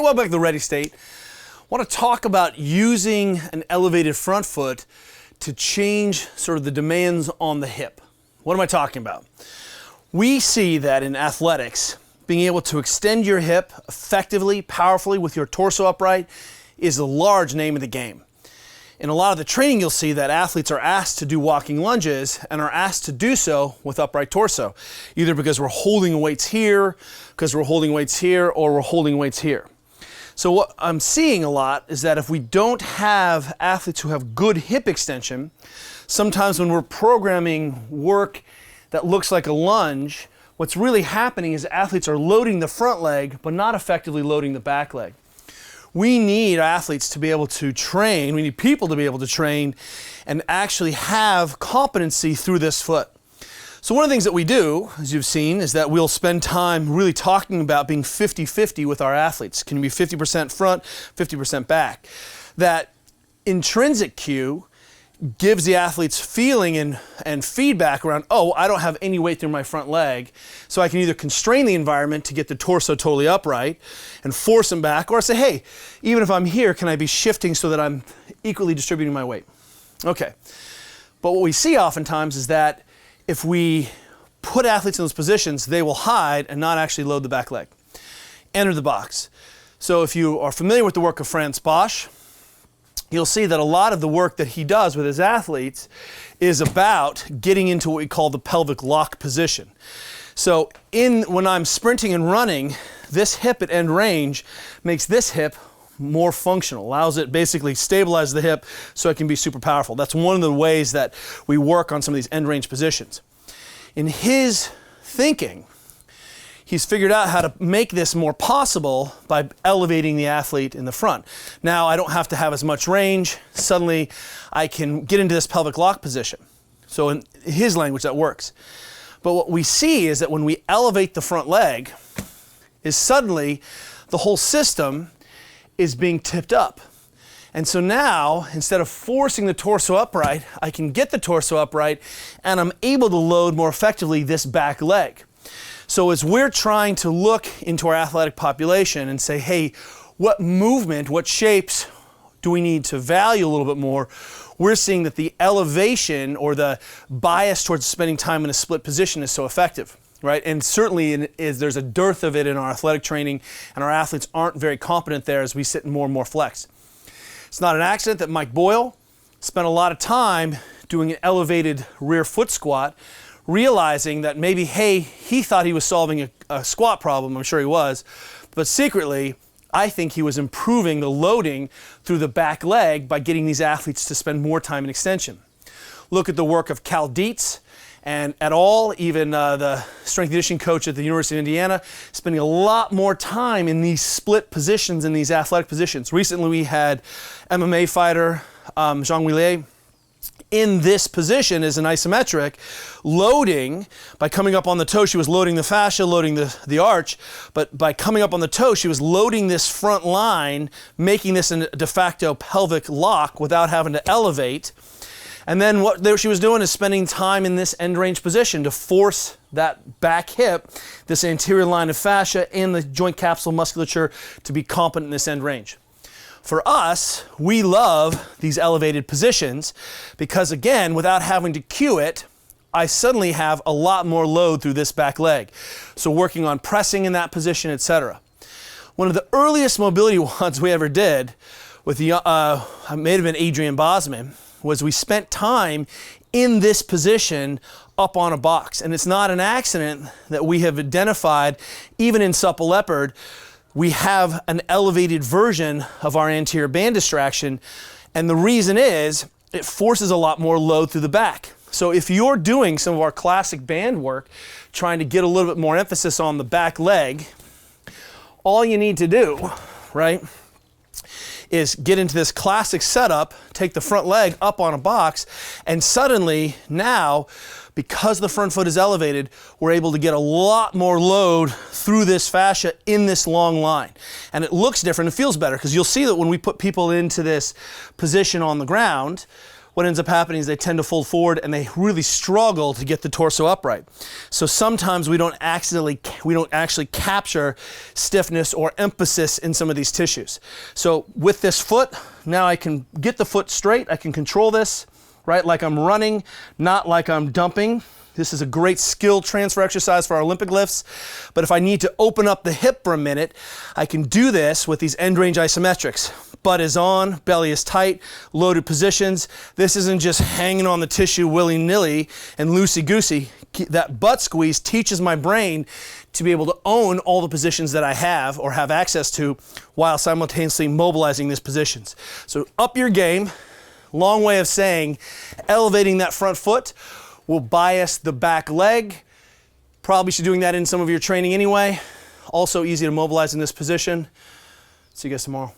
Hey, welcome back to the Ready State. I want to talk about using an elevated front foot to change sort of the demands on the hip. What am I talking about? We see that in athletics, being able to extend your hip effectively, powerfully with your torso upright is a large name of the game. In a lot of the training, you'll see that athletes are asked to do walking lunges and are asked to do so with upright torso, either because we're holding weights here, because we're holding weights here, or we're holding weights here. So what I'm seeing a lot is that if we don't have athletes who have good hip extension, sometimes when we're programming work that looks like a lunge, what's really happening is athletes are loading the front leg, but not effectively loading the back leg. We need athletes to be able to train, we need people to be able to train and actually have competency through this foot. So one of the things that we do, as you've seen, is that we'll spend time really talking about being 50-50 with our athletes. Can you be 50% front, 50% back? That intrinsic cue gives the athletes feeling and feedback around, oh, I don't have any weight through my front leg, so I can either constrain the environment to get the torso totally upright and force them back, or I say, hey, even if I'm here, can I be shifting so that I'm equally distributing my weight? Okay. But what we see oftentimes is that if we put athletes in those positions, they will hide and not actually load the back leg. Enter the box. So if you are familiar with the work of Frans Bosch, you'll see that a lot of the work that he does with his athletes is about getting into what we call the pelvic lock position. So when I'm sprinting and running, this hip at end range makes this hip more functional, allows it basically stabilize the hip so it can be super powerful. That's one of the ways that we work on some of these end range positions. In his thinking, he's figured out how to make this more possible by elevating the athlete in the front. Now I don't have to have as much range. Suddenly I can get into this pelvic lock position. So in his language that works. But what we see is that when we elevate the front leg, is suddenly the whole system is being tipped up. And so now, instead of forcing the torso upright, I can get the torso upright and I'm able to load more effectively this back leg. So as we're trying to look into our athletic population and say, hey, what movement, what shapes do we need to value a little bit more, we're seeing that the elevation or the bias towards spending time in a split position is so effective, right? And certainly there's a dearth of it in our athletic training, and our athletes aren't very competent there as we sit in more and more flex. It's not an accident that Mike Boyle spent a lot of time doing an elevated rear foot squat, realizing that maybe, hey, he thought he was solving a squat problem, I'm sure he was, but secretly, I think he was improving the loading through the back leg by getting these athletes to spend more time in extension. Look at the work of Cal Dietz and et al., even the strength and conditioning coach at the University of Indiana, spending a lot more time in these split positions, in these athletic positions. Recently we had MMA fighter Zhang Weilier in this position as an isometric, loading, by coming up on the toe, she was loading the fascia, loading the arch, but by coming up on the toe, she was loading this front line, making this a de facto pelvic lock without having to elevate. And then what she was doing is spending time in this end range position to force that back hip, this anterior line of fascia and the joint capsule musculature to be competent in this end range. For us, we love these elevated positions because, again, without having to cue it, I suddenly have a lot more load through this back leg. So working on pressing in that position, etc. One of the earliest mobility ones we ever did with the, it may have been Adrian Bosman, was we spent time in this position up on a box. And it's not an accident that we have identified, even in supple leopard, we have an elevated version of our anterior band distraction, and the reason is it forces a lot more load through the back. So if you're doing some of our classic band work, trying to get a little bit more emphasis on the back leg, all you need to do, right, is get into this classic setup, take the front leg up on a box, and suddenly now, because the front foot is elevated, we're able to get a lot more load through this fascia in this long line. And it looks different, it feels better, because you'll see that when we put people into this position on the ground, what ends up happening is they tend to fold forward and they really struggle to get the torso upright. So sometimes we don't actually capture stiffness or emphasis in some of these tissues. So with this foot, now I can get the foot straight. I can control this, right? Like I'm running, not like I'm dumping. This is a great skill transfer exercise for our Olympic lifts. But if I need to open up the hip for a minute, I can do this with these end range isometrics. Butt is on, belly is tight, loaded positions. This isn't just hanging on the tissue willy-nilly and loosey-goosey. That butt squeeze teaches my brain to be able to own all the positions that I have or have access to while simultaneously mobilizing these positions. So up your game, long way of saying elevating that front foot will bias the back leg. Probably should be doing that in some of your training anyway. Also easy to mobilize in this position. See you guys tomorrow.